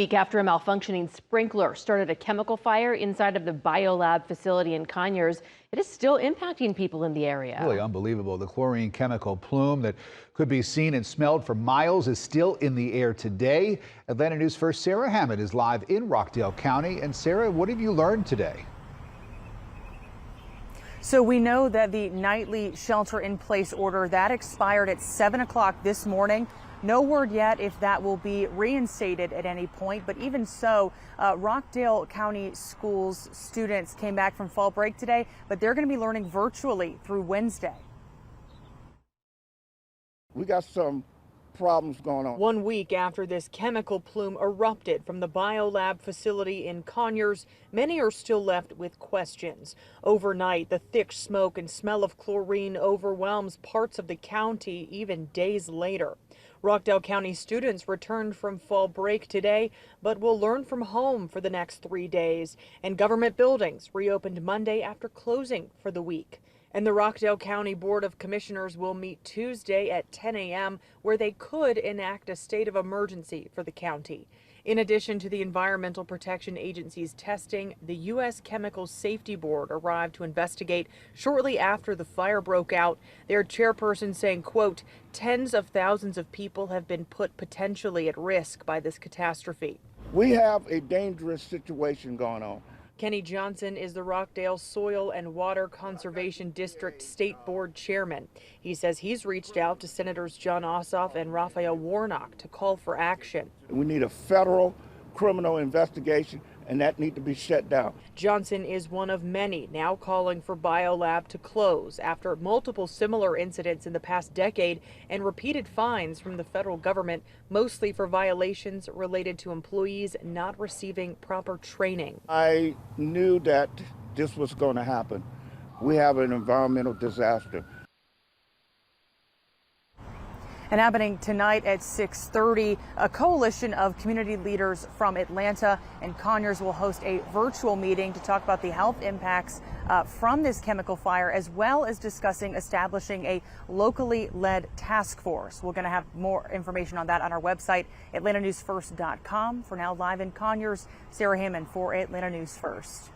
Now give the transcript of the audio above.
Week after a malfunctioning sprinkler started a chemical fire inside of the BioLab facility in Conyers, it is still impacting people in the area. Really unbelievable. The chlorine chemical plume that could be seen and smelled for miles is still in the air today. Atlanta News First Sarah Hammond is live in Rockdale County. And Sarah, what have you learned today? So we know that the nightly shelter-in-place order that expired at 7 o'clock this morning. No word yet if that will be reinstated at any point, but even so, Rockdale County Schools students came back from fall break today, but they're going to be learning virtually through Wednesday. We got some problems going on. 1 week after this chemical plume erupted from the BioLab facility in Conyers, many are still left with questions. Overnight, the thick smoke and smell of chlorine overwhelms parts of the county even days later. Rockdale County students returned from fall break today, but will learn from home for the next 3 days. And government buildings reopened Monday after closing for the week. And the Rockdale County Board of Commissioners will meet Tuesday at 10 a.m. where they could enact a state of emergency for the county. In addition to the Environmental Protection Agency's testing, the U.S. Chemical Safety Board arrived to investigate shortly after the fire broke out. Their chairperson saying, quote, "Tens of thousands of people have been put potentially at risk by this catastrophe." We have a dangerous situation going on. Kenny Johnson is the Rockdale Soil and Water Conservation District State Board Chairman. He says he's reached out to Senators John Ossoff and Raphael Warnock to call for action. We need a federal criminal investigation, and that needs to be shut down. Johnson is one of many now calling for BioLab to close after multiple similar incidents in the past decade and repeated fines from the federal government, mostly for violations related to employees not receiving proper training. I knew that this was going to happen. We have an environmental disaster. And happening tonight at 6:30, a coalition of community leaders from Atlanta and Conyers will host a virtual meeting to talk about the health impacts from this chemical fire, as well as discussing establishing a locally led task force. We're going to have more information on that on our website, atlantanewsfirst.com. For now, live in Conyers, Sarah Hammond for Atlanta News First.